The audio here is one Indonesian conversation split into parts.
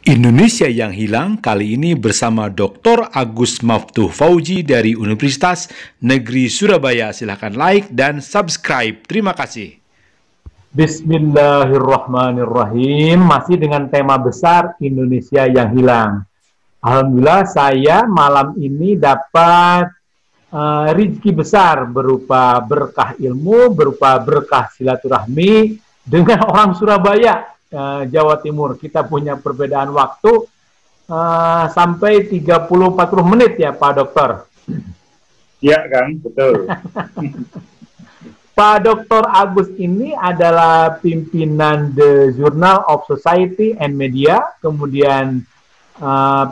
Indonesia yang hilang kali ini bersama Dr. Agus Maftuh Fauzi dari Universitas Negeri Surabaya. Silahkan like dan subscribe. Terima kasih. Bismillahirrahmanirrahim. Masih dengan tema besar Indonesia yang hilang. Alhamdulillah saya malam ini dapat rezeki besar berupa berkah ilmu, berupa berkah silaturahmi dengan orang Surabaya, Jawa Timur. Kita punya perbedaan waktu sampai 30-40 menit ya Pak Dokter. Iya kan, betul. Pak Dr. Agus ini adalah pimpinan The Journal of Society and Media, kemudian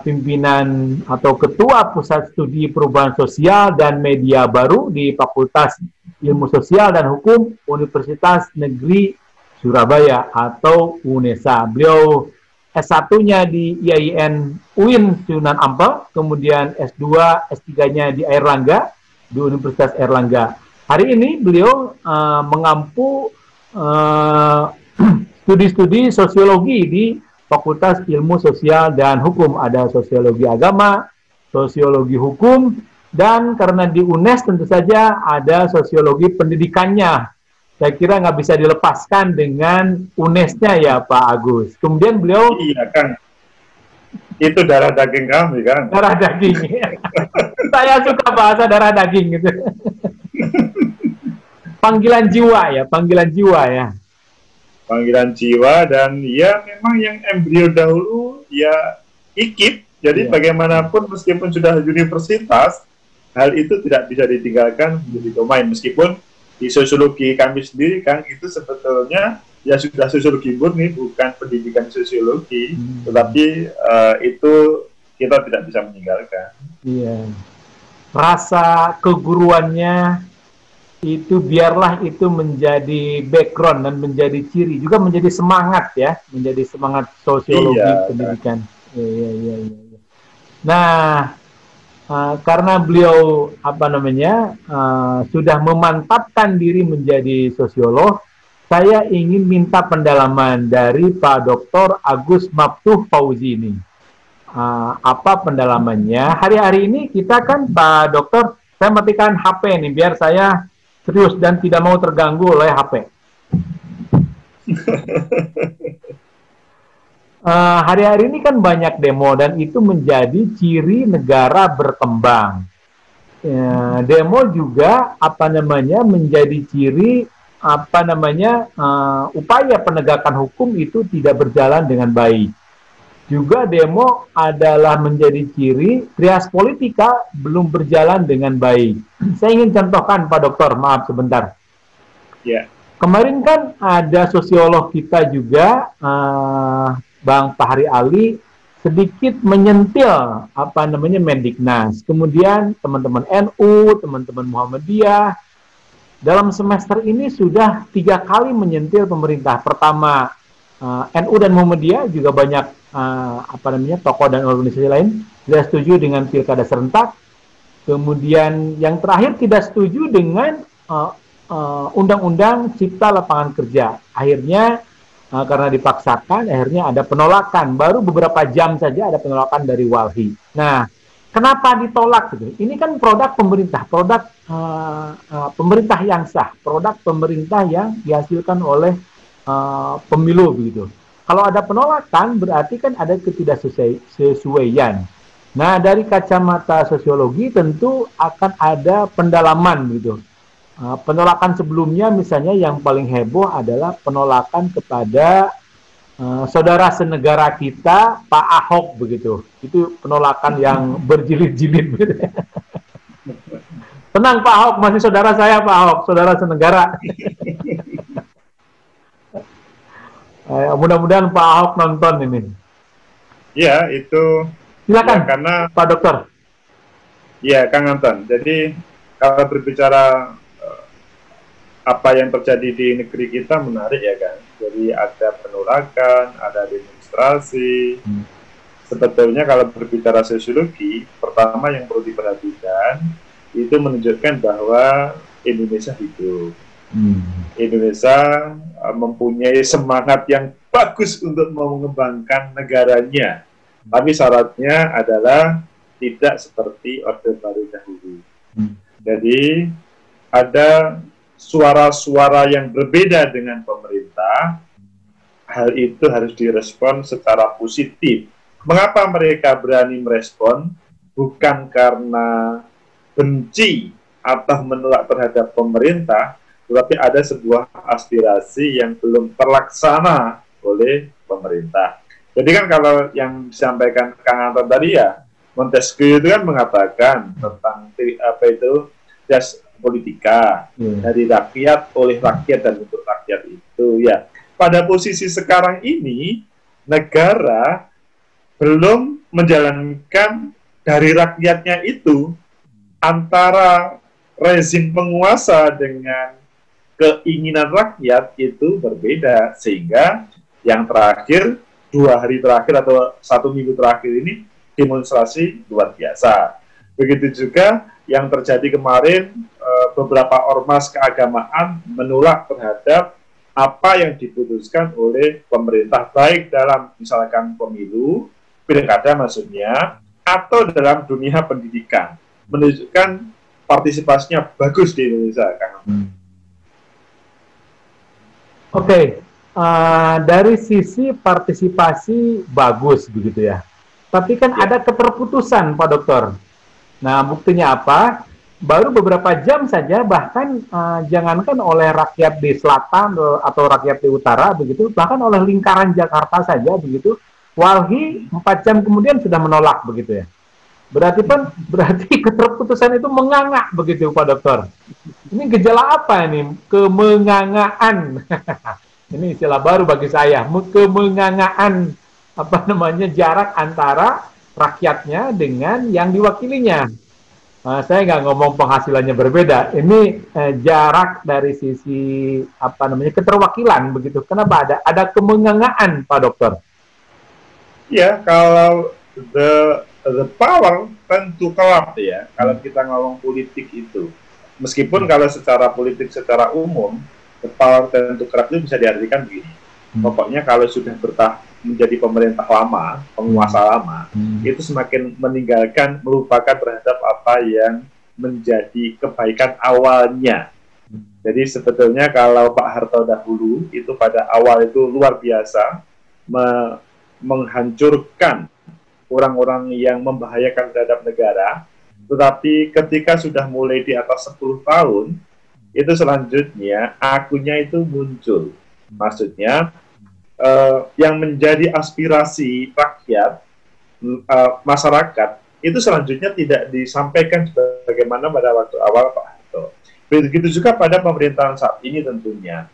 pimpinan atau ketua Pusat Studi Perubahan Sosial dan Media Baru di Fakultas Ilmu Sosial dan Hukum Universitas Negeri Surabaya atau UNESA. Beliau S1-nya di IAIN UIN Sunan Ampel, kemudian S2, S3-nya di Airlangga, di Universitas Airlangga. Hari ini beliau mengampu studi-studi sosiologi di Fakultas Ilmu Sosial dan Hukum. Ada sosiologi agama, sosiologi hukum, dan karena di UNES tentu saja ada sosiologi pendidikannya. Saya kira nggak bisa dilepaskan dengan UNES-nya ya Pak Agus. Kemudian beliau... Iya kan, itu darah daging kami kan. Darah daging. Saya suka bahasa darah daging gitu. Panggilan jiwa ya, panggilan jiwa ya. Panggilan jiwa, dan ya memang yang embrio dahulu ya IKIP. Jadi bagaimanapun meskipun sudah universitas, hal itu tidak bisa ditinggalkan menjadi domain. Meskipun di sosiologi kami sendiri kan itu sebetulnya ya sudah sosiologi murni, bukan pendidikan sosiologi, tetapi itu kita tidak bisa meninggalkan. Iya. Rasa keguruannya itu biarlah itu menjadi background dan menjadi ciri, juga menjadi semangat ya, menjadi semangat sosiologi pendidikan. Iya. Nah, karena beliau sudah memantapkan diri menjadi sosiolog, saya ingin minta pendalaman dari Pak Dr. Agus Maftuh Fauzi ini. Apa pendalamannya? Hari-hari ini kita kan Pak Dokter, saya matikan HP nih biar saya serius dan tidak mau terganggu oleh HP. Hari-hari ini kan banyak demo dan itu menjadi ciri negara berkembang. Demo juga menjadi ciri upaya penegakan hukum itu tidak berjalan dengan baik. Juga demo adalah menjadi ciri trias politika belum berjalan dengan baik. Saya ingin contohkan Pak Dokter, maaf sebentar. Ya. Kemarin kan ada sosiolog kita juga, Bang Fahri Ali, sedikit menyentil Mendiknas. Kemudian teman-teman NU, teman-teman Muhammadiyah, dalam semester ini sudah 3 kali menyentil pemerintah. Pertama, NU dan Muhammadiyah, juga banyak tokoh dan organisasi lain tidak setuju dengan pilkada serentak. Kemudian yang terakhir tidak setuju dengan undang-undang cipta lapangan kerja. Akhirnya karena dipaksakan, akhirnya ada penolakan. Baru beberapa jam saja ada penolakan dari Walhi. Nah, kenapa ditolak gitu? Ini kan produk pemerintah, produk pemerintah yang sah, produk pemerintah yang dihasilkan oleh pemilu begitu. Kalau ada penolakan berarti kan ada ketidaksesuaian. Nah, dari kacamata sosiologi tentu akan ada pendalaman gitu. Penolakan sebelumnya misalnya yang paling heboh adalah penolakan kepada saudara senegara kita Pak Ahok begitu. Itu penolakan yang berjilid-jilid gitu. Tenang Pak Ahok, masih saudara saya Pak Ahok, saudara senegara. Mudah-mudahan Pak Ahok nonton ini. Ya, itu. Silakan, ya, karena Pak Dokter. Ya, Kang Anton. Jadi kalau berbicara apa yang terjadi di negeri kita menarik ya kan. Jadi ada penolakan, ada demonstrasi. Sebetulnya kalau berbicara sosiologi, pertama yang perlu diperhatikan itu menunjukkan bahwa Indonesia hidup. Indonesia mempunyai semangat yang bagus untuk mengembangkan negaranya. Tapi syaratnya adalah tidak seperti Orde Baru dahulu. Jadi ada suara-suara yang berbeda dengan pemerintah. Hal itu harus direspon secara positif. Mengapa mereka berani merespon? Bukan karena benci atau menolak terhadap pemerintah, tetapi ada sebuah aspirasi yang belum terlaksana oleh pemerintah. Jadi kan kalau yang disampaikan Kang Anton tadi ya, Montesquieu itu kan mengatakan tentang apa itu res politika, dari rakyat, oleh rakyat, dan untuk rakyat itu ya. Pada posisi sekarang ini, negara belum menjalankan dari rakyatnya itu, antara rezim penguasa dengan keinginan rakyat itu berbeda, sehingga yang terakhir 2 hari terakhir atau 1 minggu terakhir ini demonstrasi luar biasa. Begitu juga yang terjadi kemarin, beberapa ormas keagamaan menolak terhadap apa yang diputuskan oleh pemerintah, baik dalam misalkan pemilu, pilkada maksudnya, atau dalam dunia pendidikan, menunjukkan partisipasinya bagus di Indonesia, Kang. Oke, dari sisi partisipasi bagus begitu ya. Tapi kan ada keterputusan, Pak Dokter. Nah, buktinya apa? Baru beberapa jam saja, bahkan jangankan oleh rakyat di selatan atau rakyat di utara begitu, bahkan oleh lingkaran Jakarta saja begitu, Walhi 4 jam kemudian sudah menolak begitu ya. Berarti keterputusan itu menganga begitu, Pak Dokter. Ini gejala apa ini? Kemengangaan. Ini istilah baru bagi saya. Kemengangaan, apa namanya, jarak antara rakyatnya dengan yang diwakilinya. Saya nggak ngomong penghasilannya berbeda. Ini jarak dari sisi apa namanya keterwakilan begitu. Kenapa ada kemengangaan, Pak Dokter? Ya, kalau the power tentu kelap ya. Kalau kita ngomong politik itu, meskipun kalau secara politik secara umum the power tentu kelap itu bisa diartikan begini. Pokoknya kalau sudah menjadi pemerintah lama, penguasa lama, itu semakin meninggalkan, melupakan terhadap apa yang menjadi kebaikan awalnya. Jadi sebetulnya kalau Pak Harto dahulu itu pada awal itu luar biasa menghancurkan orang-orang yang membahayakan terhadap negara, tetapi ketika sudah mulai di atas 10 tahun, itu selanjutnya akunnya itu muncul. Maksudnya yang menjadi aspirasi rakyat, masyarakat, itu selanjutnya tidak disampaikan bagaimana pada waktu awal Pak Harto. Begitu juga pada pemerintahan saat ini tentunya.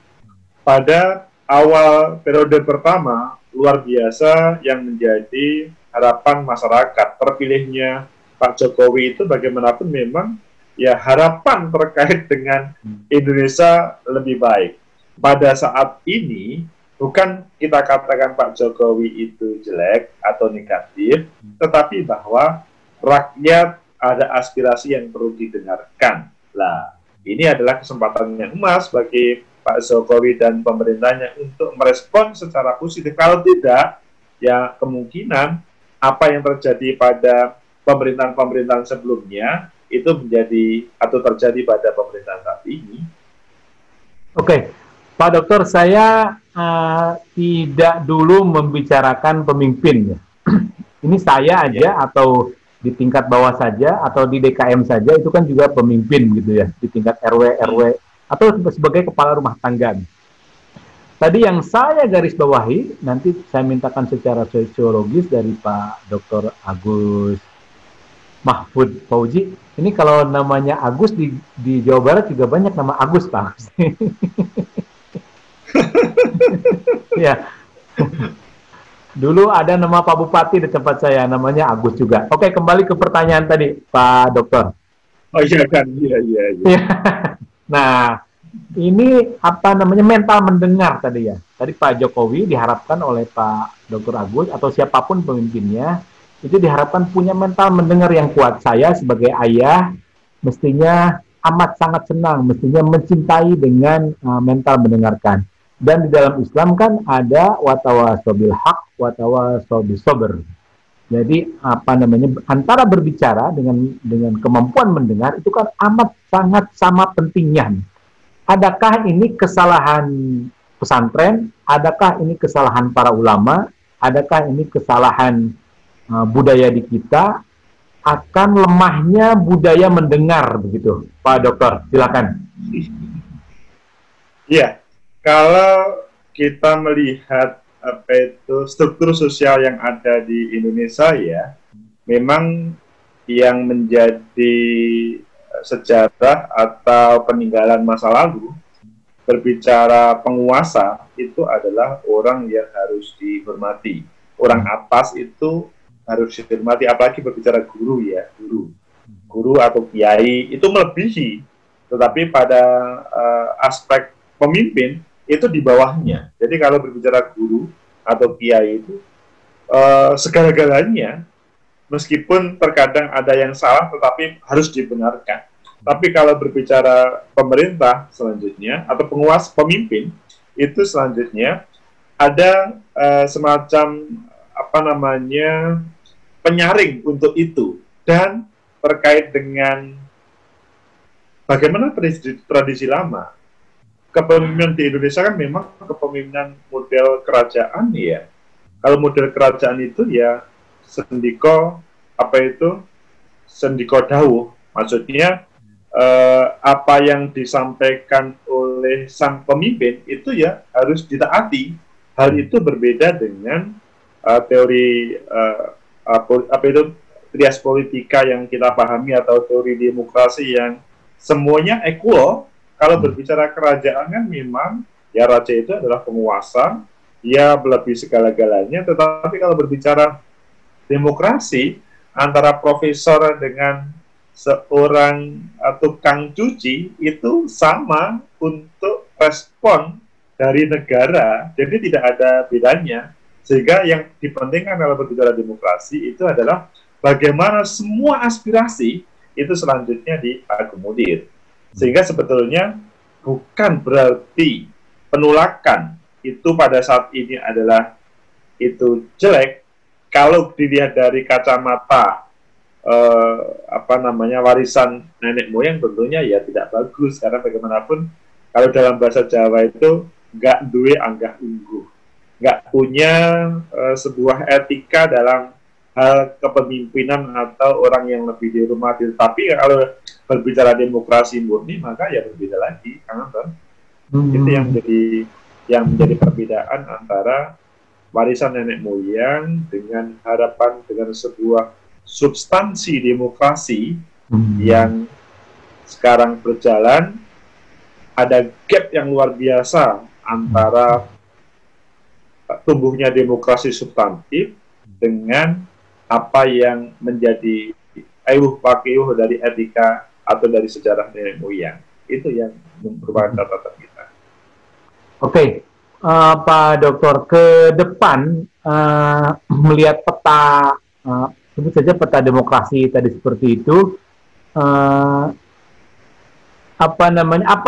Pada awal periode pertama, luar biasa yang menjadi harapan masyarakat. Terpilihnya Pak Jokowi itu bagaimanapun memang ya harapan terkait dengan Indonesia lebih baik. Pada saat ini, bukan kita katakan Pak Jokowi itu jelek atau negatif, tetapi bahwa rakyat ada aspirasi yang perlu didengarkan. Lah, ini adalah kesempatan yang emas bagi Pak Jokowi dan pemerintahnya untuk merespon secara positif. Kalau tidak, ya kemungkinan apa yang terjadi pada pemerintahan-pemerintahan sebelumnya itu menjadi atau terjadi pada pemerintahan saat ini. Oke, Pak Dokter, saya tidak dulu membicarakan pemimpin. Ini saya aja atau di tingkat bawah saja atau di DKM saja itu kan juga pemimpin gitu ya, di tingkat RW atau sebagai kepala rumah tangga. Tadi yang saya garis bawahi, nanti saya mintakan secara sosiologis dari Pak Dr. Agus Mahfud Fauji. Ini kalau namanya Agus di Jawa Barat juga banyak nama Agus, Pak. Ya. Dulu ada nama Pak Bupati di tempat saya, namanya Agus juga. Oke, kembali ke pertanyaan tadi, Pak Dokter. Oh iya kan, iya. Nah, ini apa namanya mental mendengar tadi ya. Tadi Pak Jokowi diharapkan oleh Pak Dr. Agus atau siapapun pemimpinnya itu diharapkan punya mental mendengar yang kuat. Saya sebagai ayah mestinya amat sangat senang, mestinya mencintai dengan mental mendengarkan. Dan di dalam Islam kan ada watawasobil haq, watawasobil sober. Jadi apa namanya, antara berbicara dengan kemampuan mendengar itu kan amat sangat sama pentingnya. Adakah ini kesalahan pesantren? Adakah ini kesalahan para ulama? Adakah ini kesalahan budaya di kita? Akan lemahnya budaya mendengar begitu, Pak Dokter, silakan. Iya, kalau kita melihat apa itu struktur sosial yang ada di Indonesia ya, memang yang menjadi sejarah atau peninggalan masa lalu berbicara penguasa itu adalah orang yang harus dihormati. Orang atas itu harus dihormati, apalagi berbicara guru ya, guru atau kiai itu melebihi, tetapi pada aspek pemimpin itu di bawahnya. Jadi kalau berbicara guru atau kiai itu segala-galanya, meskipun terkadang ada yang salah tetapi harus dibenarkan. Tapi kalau berbicara pemerintah selanjutnya atau penguasa pemimpin itu selanjutnya ada semacam apa namanya penyaring untuk itu. Dan terkait dengan bagaimana tradisi lama, kepemimpinan di Indonesia kan memang kepemimpinan model kerajaan ya. Kalau model kerajaan itu ya sendiko apa itu sendiko dawuh, maksudnya apa yang disampaikan oleh sang pemimpin itu ya harus ditaati. Hal itu berbeda dengan teori apa itu trias politika yang kita pahami atau teori demokrasi yang semuanya equal. Kalau berbicara kerajaan kan memang ya raja itu adalah penguasa, dia melebihi segala-galanya. Tetapi kalau berbicara demokrasi antara profesor dengan seorang tukang cuci itu sama untuk respon dari negara, jadi tidak ada bedanya. Sehingga yang dipentingkan kalau berbicara demokrasi itu adalah bagaimana semua aspirasi itu selanjutnya diakomodir. Sehingga sebetulnya bukan berarti penolakan itu pada saat ini adalah itu jelek. Kalau dilihat dari kacamata apa namanya warisan nenek moyang, tentunya ya tidak bagus, karena bagaimanapun kalau dalam bahasa Jawa itu nggak duwe anggah ungguh, nggak punya sebuah etika dalam hal kepemimpinan atau orang yang lebih dihormati. Tapi kalau berbicara demokrasi murni maka ya berbeda lagi, Kang Anton. Itu yang menjadi perbedaan antara warisan nenek moyang dengan harapan dengan sebuah substansi demokrasi yang sekarang berjalan. Ada gap yang luar biasa antara tumbuhnya demokrasi substantif dengan apa yang menjadi ayuh pakaiuh dari etika atau dari sejarah nenek moyang. Itu yang merupakan catatan kita. Oke, Pak Dokter, ke depan melihat peta, sebut saja peta demokrasi tadi seperti itu, apa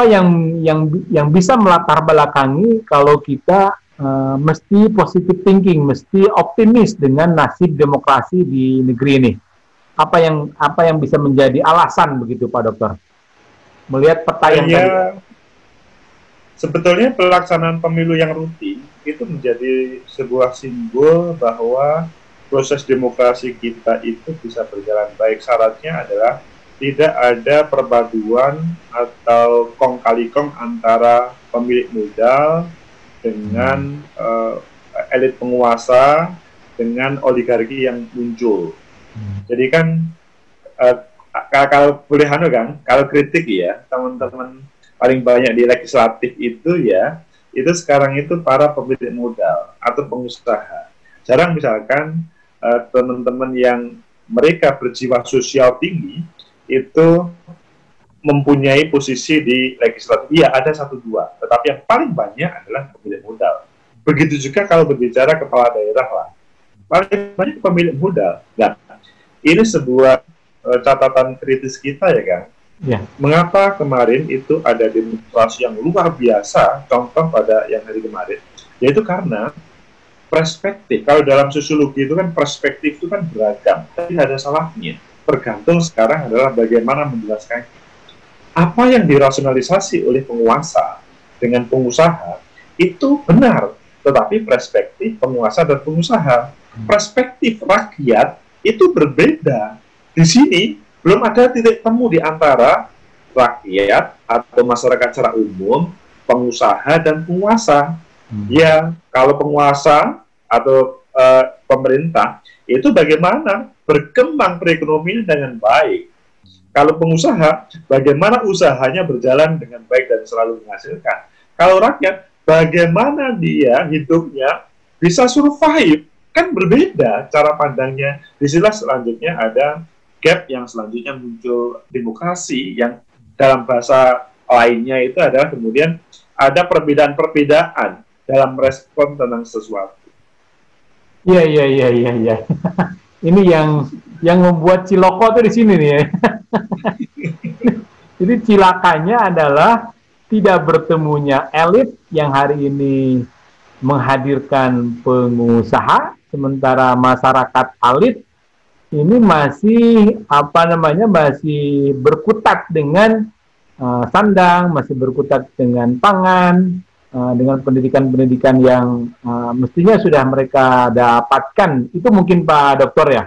yang bisa melatar belakangi kalau kita mesti positive thinking, mesti optimis dengan nasib demokrasi di negeri ini. Apa yang bisa menjadi alasan begitu, Pak Dokter? Melihat peta yang tadi. Sebetulnya pelaksanaan pemilu yang rutin itu menjadi sebuah simbol bahwa proses demokrasi kita itu bisa berjalan baik. Syaratnya adalah tidak ada perpaduan atau kong kali kong antara pemilik modal dengan elit penguasa dengan oligarki yang muncul. Jadi kan kalau boleh kan, kalau kritik ya teman-teman paling banyak di legislatif itu ya, itu sekarang itu para pemilik modal atau pengusaha. Jarang misalkan teman-teman yang mereka berjiwa sosial tinggi itu mempunyai posisi di legislatif. Iya, ada 1-2, tetapi yang paling banyak adalah pemilik modal. Begitu juga kalau berbicara kepala daerah lah, paling banyak pemilik modal. Nah, ini sebuah catatan kritis kita ya kan, Ya. Mengapa kemarin itu ada demonstrasi yang luar biasa, contoh pada yang hari kemarin, yaitu karena perspektif. Kalau dalam sosiologi itu kan perspektif itu kan beragam, tapi tidak ada salahnya. Tergantung sekarang adalah bagaimana menjelaskan apa yang dirasionalisasi oleh penguasa dengan pengusaha itu benar, tetapi perspektif penguasa dan pengusaha, perspektif rakyat itu berbeda. Di sini belum ada titik temu di antara rakyat atau masyarakat secara umum, pengusaha dan penguasa. Ya, kalau penguasa atau pemerintah itu bagaimana berkembang perekonomian dengan baik. Kalau pengusaha, bagaimana usahanya berjalan dengan baik dan selalu menghasilkan. Kalau rakyat, bagaimana dia hidupnya bisa survive. Kan berbeda cara pandangnya. Disinilah selanjutnya ada gap yang selanjutnya muncul demokrasi, yang dalam bahasa lainnya itu adalah kemudian ada perbedaan-perbedaan dalam respon tentang sesuatu. Iya. Ini yang membuat ciloko tuh di sini nih ya. Jadi cilakanya adalah tidak bertemunya elit yang hari ini menghadirkan pengusaha, sementara masyarakat elit ini masih masih berkutat dengan sandang, masih berkutat dengan pangan, dengan pendidikan-pendidikan yang mestinya sudah mereka dapatkan. Itu mungkin Pak Dokter ya?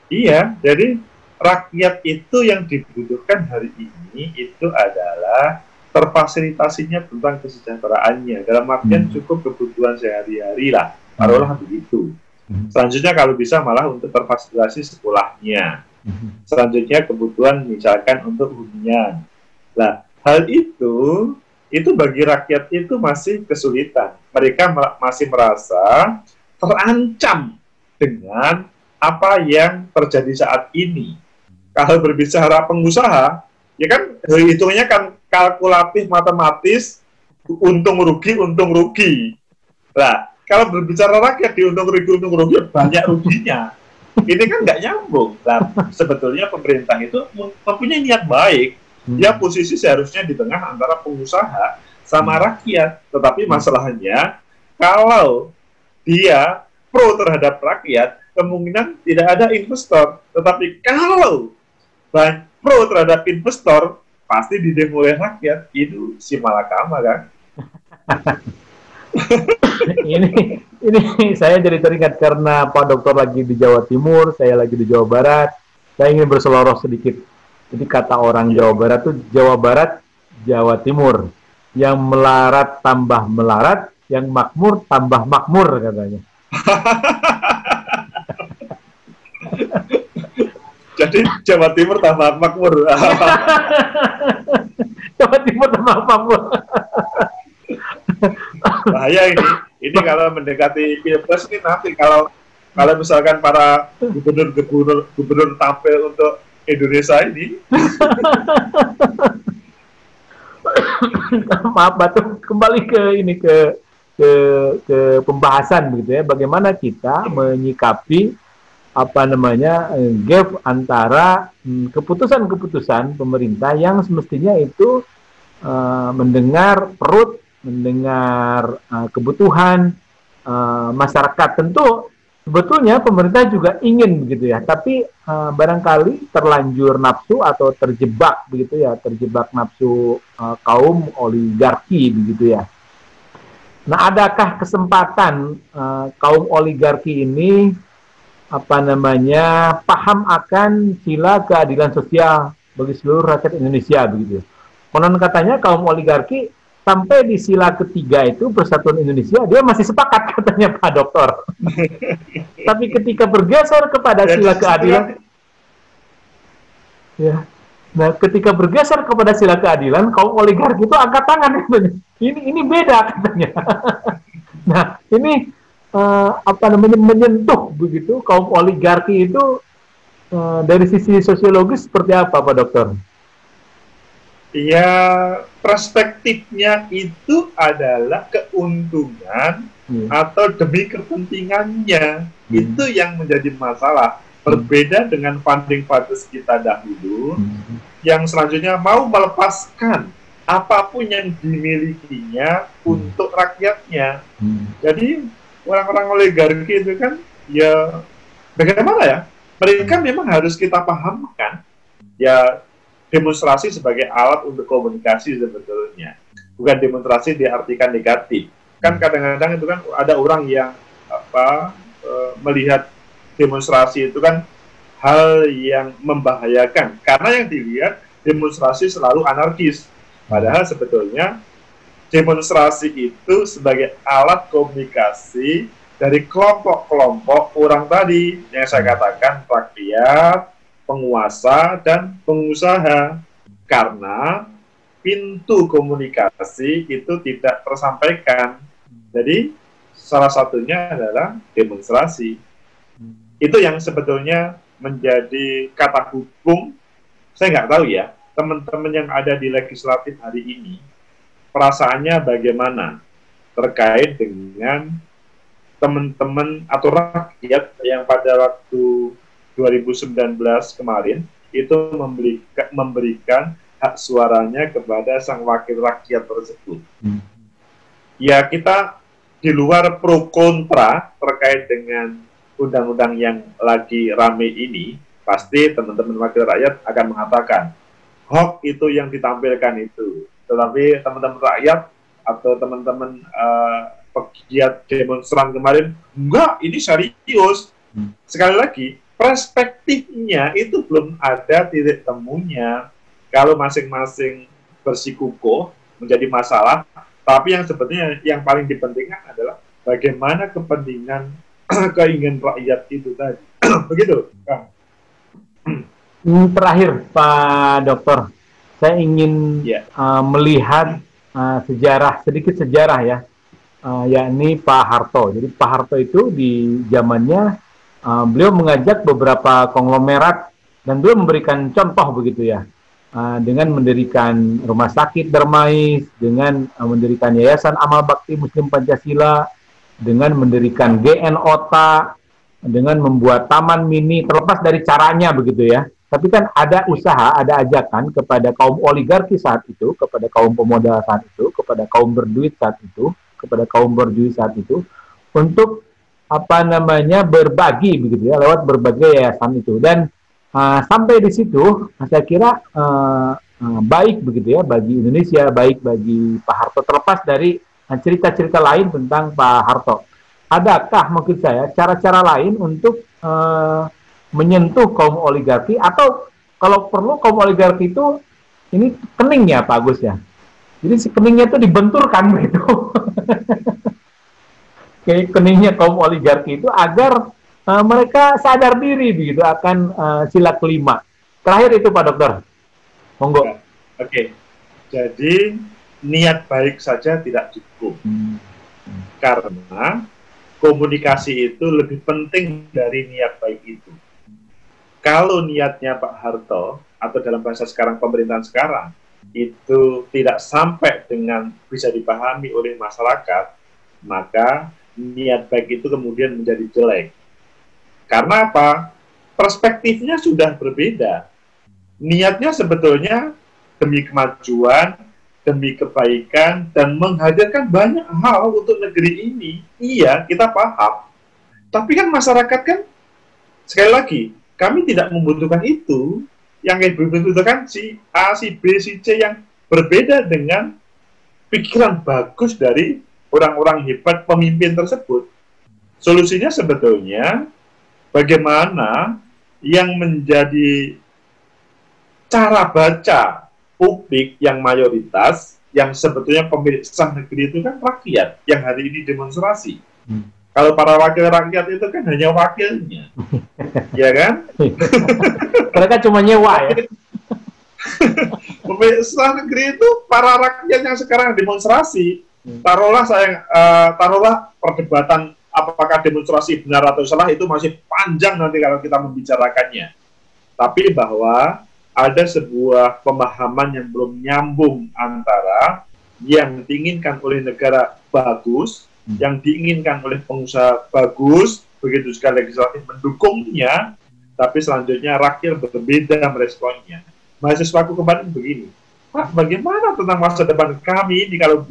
Iya, jadi rakyat itu yang dibutuhkan hari ini itu adalah terfasilitasinya tentang kesejahteraannya. Dalam artian cukup kebutuhan sehari-hari lah, taruhlah begitu. Selanjutnya kalau bisa malah untuk terfasilitasi sekolahnya. Selanjutnya kebutuhan misalkan untuk hunian. Nah, hal itu bagi rakyat itu masih kesulitan. Mereka masih merasa terancam dengan apa yang terjadi saat ini. Kalau berbicara pengusaha, ya kan hitungnya kan kalkulatif matematis, untung rugi. Nah, kalau berbicara rakyat di untung rugi banyak ruginya. Ini kan nggak nyambung. Nah, sebetulnya pemerintah itu mempunyai niat baik. Ya posisi seharusnya di tengah antara pengusaha sama rakyat. Tetapi masalahnya kalau dia pro terhadap rakyat, kemungkinan tidak ada investor. Tetapi kalau pro terhadap investor, pasti didemo oleh rakyat. Itu si malakama kan. ini saya jadi teringat karena Pak Dokter lagi di Jawa Timur, saya lagi di Jawa Barat. Saya ingin berseloroh sedikit. Jadi kata orang Jawa Barat tuh Jawa Barat, Jawa Timur. Yang melarat tambah melarat, yang makmur tambah makmur katanya. Jadi Jawa Timur tambah makmur. Jawa Timur tambah makmur. Bahaya ini. Ini kalau mendekati pilpres ini nanti kalau misalkan para gubernur tampil untuk Indonesia ini. Maaf Batu, kembali ke pembahasan gitu ya. Bagaimana kita menyikapi gap antara keputusan-keputusan pemerintah yang semestinya itu mendengar perut, mendengar kebutuhan masyarakat. Tentu sebetulnya pemerintah juga ingin begitu ya, tapi barangkali terlanjur nafsu atau terjebak begitu ya, terjebak nafsu kaum oligarki begitu ya. Nah, adakah kesempatan kaum oligarki ini paham akan sila keadilan sosial bagi seluruh rakyat Indonesia begitu? Konon katanya kaum oligarki sampai di sila ketiga itu Persatuan Indonesia dia masih sepakat katanya Pak Dokter. Tapi ketika bergeser kepada sila keadilan, ya, nah ketika bergeser kepada sila keadilan, kaum oligarki itu angkat tangan katanya. Ini beda katanya. Nah ini menyentuh begitu kaum oligarki itu dari sisi sosiologis seperti apa Pak Dokter? Ya, perspektifnya itu adalah keuntungan atau demi kepentingannya. Itu yang menjadi masalah. Berbeda dengan funding fathers kita dahulu, yang selanjutnya mau melepaskan apapun yang dimilikinya untuk rakyatnya. Jadi orang-orang oligarki itu kan ya bagaimana ya? Mereka memang harus kita pahamkan ya, demonstrasi sebagai alat untuk komunikasi sebetulnya. Bukan demonstrasi diartikan negatif. Kan kadang-kadang itu kan ada orang yang melihat demonstrasi itu kan hal yang membahayakan, karena yang dilihat demonstrasi selalu anarkis. Padahal sebetulnya demonstrasi itu sebagai alat komunikasi dari kelompok-kelompok orang tadi yang saya katakan rakyat, penguasa, dan pengusaha. Karena pintu komunikasi itu tidak tersampaikan. Jadi salah satunya adalah demonstrasi. Itu yang sebetulnya menjadi kata hukum. Saya nggak tahu ya, teman-teman yang ada di legislatif hari ini, perasaannya bagaimana terkait dengan teman-teman atau rakyat yang pada waktu 2019 kemarin itu memberikan hak suaranya kepada sang wakil rakyat tersebut. Ya, kita di luar pro kontra terkait dengan undang-undang yang lagi rame ini, pasti teman-teman wakil rakyat akan mengatakan hoax itu yang ditampilkan itu. Tetapi teman-teman rakyat atau teman-teman pegiat demonstran kemarin, enggak, ini serius. Sekali lagi, perspektifnya itu belum ada titik temunya. Kalau masing-masing bersikukuh menjadi masalah, tapi yang sebetulnya yang paling dipentingkan adalah bagaimana kepentingan keinginan rakyat itu tadi. Begitu, Kang. Terakhir, Pak Dokter, saya ingin melihat sedikit sejarah ya, yakni Pak Harto. Jadi Pak Harto itu di zamannya beliau mengajak beberapa konglomerat dan beliau memberikan contoh begitu ya, dengan mendirikan rumah sakit Darmais, dengan mendirikan Yayasan Amal Bakti Muslim Pancasila, dengan mendirikan GN OTA, dengan membuat taman mini, terlepas dari caranya begitu ya. Tapi kan ada usaha, ada ajakan kepada kaum oligarki saat itu, kepada kaum pemodal saat itu, kepada kaum berduit saat itu, kepada kaum berduit saat itu, untuk berbagi begitu ya, lewat berbagai yayasan itu. Dan sampai di situ, saya kira baik begitu ya bagi Indonesia, baik bagi Pak Harto, terlepas dari cerita-cerita lain tentang Pak Harto. Adakah mungkin saya cara-cara lain untuk menyentuh kaum oligarki, atau kalau perlu kaum oligarki itu ini keningnya Pak Agus ya? Jadi si keningnya itu dibenturkan begitu. Kayak keningnya kaum oligarki itu agar mereka sadar diri begitu akan sila kelima. Terakhir itu Pak Dokter. Monggo. Oke. Jadi niat baik saja tidak cukup. Karena komunikasi itu lebih penting dari niat baik itu. Kalau niatnya Pak Harto, atau dalam bahasa sekarang pemerintahan sekarang, itu tidak sampai dengan bisa dipahami oleh masyarakat, maka niat baik itu kemudian menjadi jelek. Karena apa? Perspektifnya sudah berbeda. Niatnya sebetulnya demi kemajuan, demi kebaikan, dan menghadirkan banyak hal untuk negeri ini. Iya, kita paham. Tapi kan masyarakat kan, sekali lagi, kami tidak membutuhkan itu. Yang dibutuhkan si A, si B, si C yang berbeda dengan pikiran bagus dari orang-orang hebat pemimpin tersebut. Solusinya sebetulnya bagaimana yang menjadi cara baca publik yang mayoritas, yang sebetulnya pemilik sah negeri itu kan rakyat yang hari ini demonstrasi. Kalau para wakil rakyat itu kan hanya wakilnya, ya kan? Mereka cuma nyewa ya. Pemilik sah negeri itu para rakyat yang sekarang demonstrasi. Taruhlah perdebatan apakah demonstrasi benar atau salah itu masih panjang nanti kalau kita membicarakannya. Tapi bahwa ada sebuah pemahaman yang belum nyambung antara yang diinginkan oleh negara bagus, yang diinginkan oleh pengusaha bagus, begitu juga legislatif mendukungnya, tapi selanjutnya rakyat berbeda meresponnya. mahasiswaku kemarin begini, Pak, bagaimana tentang masa depan kami ini kalau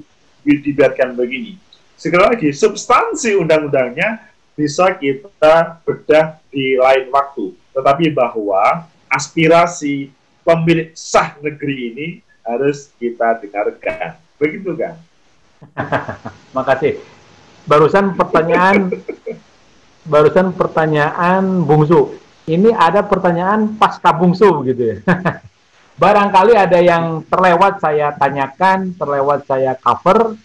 dibiarkan begini? Sekali lagi, substansi undang-undangnya bisa kita bedah di lain waktu. Tetapi bahwa aspirasi pemilik sah negeri ini harus kita dengarkan. Begitu kan? Makasih. Barusan pertanyaan bungsu. Ini ada pertanyaan pasca bungsu gitu ya. Barangkali ada yang terlewat saya tanyakan, terlewat saya cover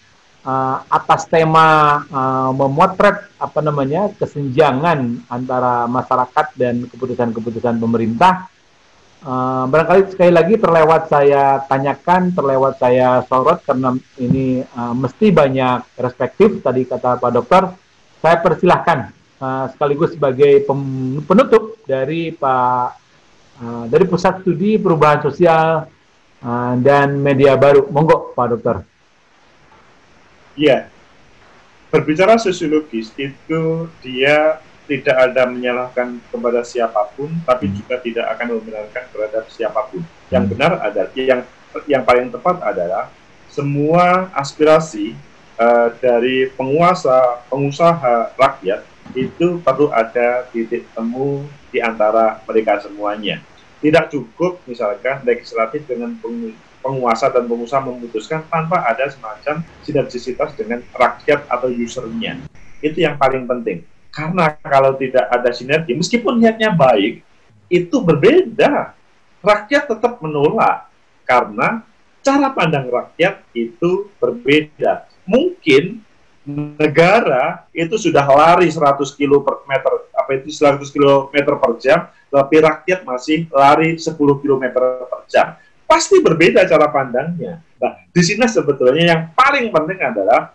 atas tema memotret kesenjangan antara masyarakat dan keputusan-keputusan pemerintah. Barangkali sekali lagi terlewat saya tanyakan, terlewat saya sorot karena ini mesti banyak perspektif tadi kata Pak Dokter. Saya persilahkan sekaligus sebagai penutup dari dari Pusat Studi Perubahan Sosial dan Media Baru. Monggo Pak Dokter. Iya, berbicara sosiologis itu dia tidak ada menyalahkan kepada siapapun, tapi juga tidak akan membenarkan terhadap siapapun. Yang benar adalah, yang paling tepat adalah semua aspirasi dari penguasa, pengusaha, rakyat itu perlu ada titik temu di antara mereka semuanya. Tidak cukup misalkan legislatif dengan penguasa dan pengusaha memutuskan tanpa ada semacam sinergisitas dengan rakyat atau usernya. Itu yang paling penting. Karena kalau tidak ada sinergi, meskipun niatnya baik, itu berbeda. Rakyat tetap menolak, karena cara pandang rakyat itu berbeda. Mungkin negara itu sudah lari 100 km per jam, tapi rakyat masih lari 10 km per jam. Pasti berbeda cara pandangnya. Nah, di sini sebetulnya yang paling penting adalah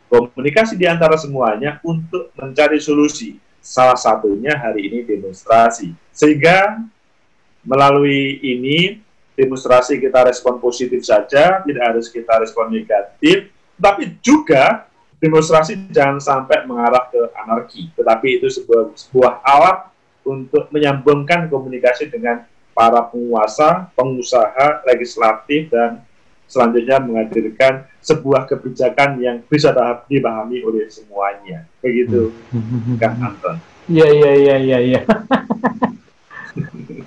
komunikasi di antara semuanya untuk mencari solusi. Salah satunya hari ini demonstrasi. Sehingga melalui ini demonstrasi kita respon positif saja, tidak harus kita respon negatif, tapi juga demonstrasi jangan sampai mengarah ke anarki. Tetapi itu sebuah alat untuk menyambungkan komunikasi dengan para penguasa, pengusaha, legislatif, dan selanjutnya menghadirkan sebuah kebijakan yang bisa dipahami oleh semuanya. Begitu, Kang Anton. Iya.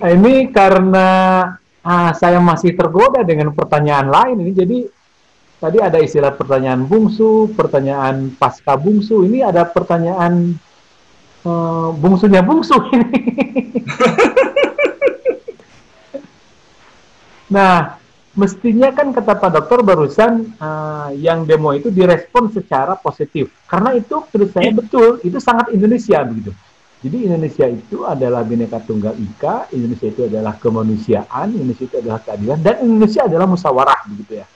Ini karena saya masih tergoda dengan pertanyaan lain ini, jadi tadi ada istilah pertanyaan bungsu, pertanyaan pasca bungsu, ini ada pertanyaan bungsunya bungsu ini. Nah, mestinya kan kata Pak Dokter barusan yang demo itu direspon secara positif. Karena itu menurut saya betul, itu sangat Indonesia begitu. Jadi Indonesia itu adalah Bhinneka Tunggal Ika, Indonesia itu adalah kemanusiaan, Indonesia itu adalah keadilan, dan Indonesia adalah musyawarah begitu ya.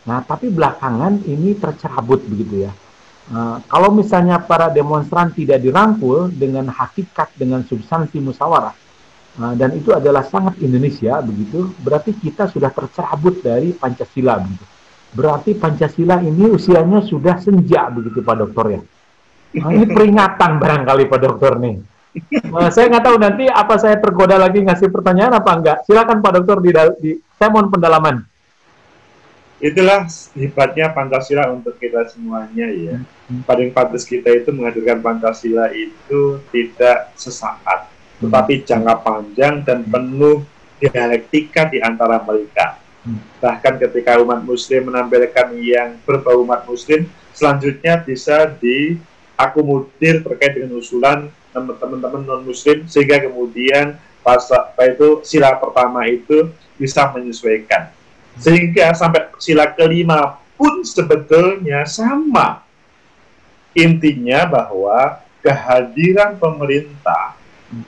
Nah, tapi belakangan ini tercerabut begitu ya. Kalau misalnya para demonstran tidak dirangkul dengan hakikat, dengan substansi musyawarah, dan itu adalah sangat Indonesia begitu, berarti kita sudah tercerabut dari Pancasila begitu. Berarti Pancasila ini usianya sudah senja begitu Pak Dokter ya. Ini peringatan barangkali Pak Dokter nih. Saya nggak tahu nanti apa saya tergoda lagi ngasih pertanyaan apa enggak. Silakan Pak Dokter saya mohon pendalaman. Itulah hebatnya Pancasila untuk kita semuanya ya. Paling pantas kita itu menghadirkan Pancasila itu tidak sesaat, tetapi jangka panjang dan penuh dialektika di antara mereka. Bahkan ketika umat muslim menampilkan yang berbau umat muslim, selanjutnya bisa diakomodir terkait dengan usulan teman-teman non-muslim, sehingga kemudian sila pertama itu bisa menyesuaikan. Sehingga sampai sila kelima pun sebetulnya sama. Intinya bahwa kehadiran pemerintah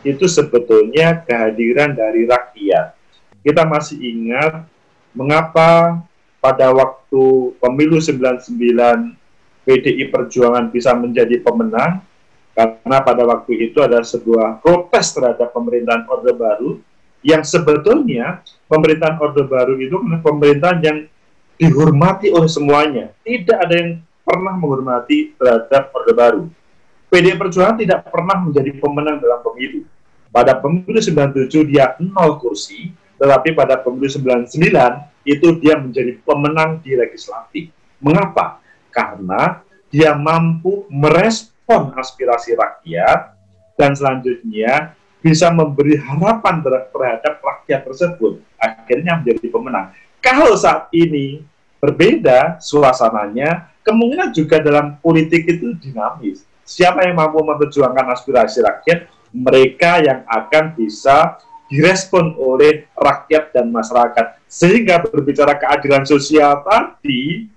itu sebetulnya kehadiran dari rakyat. Kita masih ingat mengapa pada waktu pemilu 99 PDI Perjuangan bisa menjadi pemenang, karena pada waktu itu ada sebuah protes terhadap pemerintahan Orde Baru, yang sebetulnya pemerintahan Orde Baru itu pemerintahan yang dihormati oleh semuanya. Tidak ada yang pernah menghormati terhadap Orde Baru. PDI Perjuangan tidak pernah menjadi pemenang dalam pemilu. Pada pemilu 97 dia 0 kursi, tetapi pada pemilu 99 itu dia menjadi pemenang di legislatif. Mengapa? Karena dia mampu merespon aspirasi rakyat dan selanjutnya bisa memberi harapan terhadap rakyat tersebut, akhirnya menjadi pemenang. Kalau saat ini berbeda suasananya, kemungkinan juga dalam politik itu dinamis. Siapa yang mampu memperjuangkan aspirasi rakyat, mereka yang akan bisa direspon oleh rakyat dan masyarakat. Sehingga berbicara keadilan sosial tadi,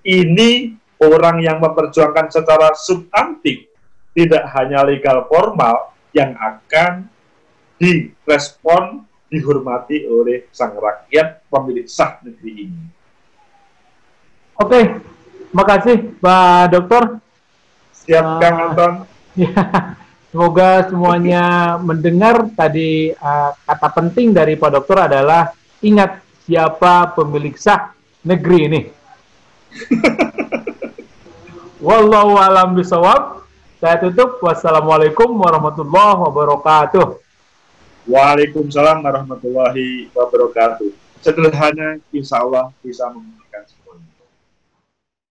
ini orang yang memperjuangkan secara substantif, tidak hanya legal formal, yang akan direspon, dihormati oleh sang rakyat pemilik sah negeri ini. Oke, makasih Pak Dokter. Siap, Kang Anton. Ya, semoga semuanya mendengar tadi. Kata penting dari Pak Dokter adalah ingat siapa pemilik sah negeri ini. Wallahu a'lam bishawab. Saya tutup. Wassalamualaikum warahmatullahi wabarakatuh. Waalaikumsalam warahmatullahi wabarakatuh. Sederhana, insya Allah bisa memudahkan semuanya.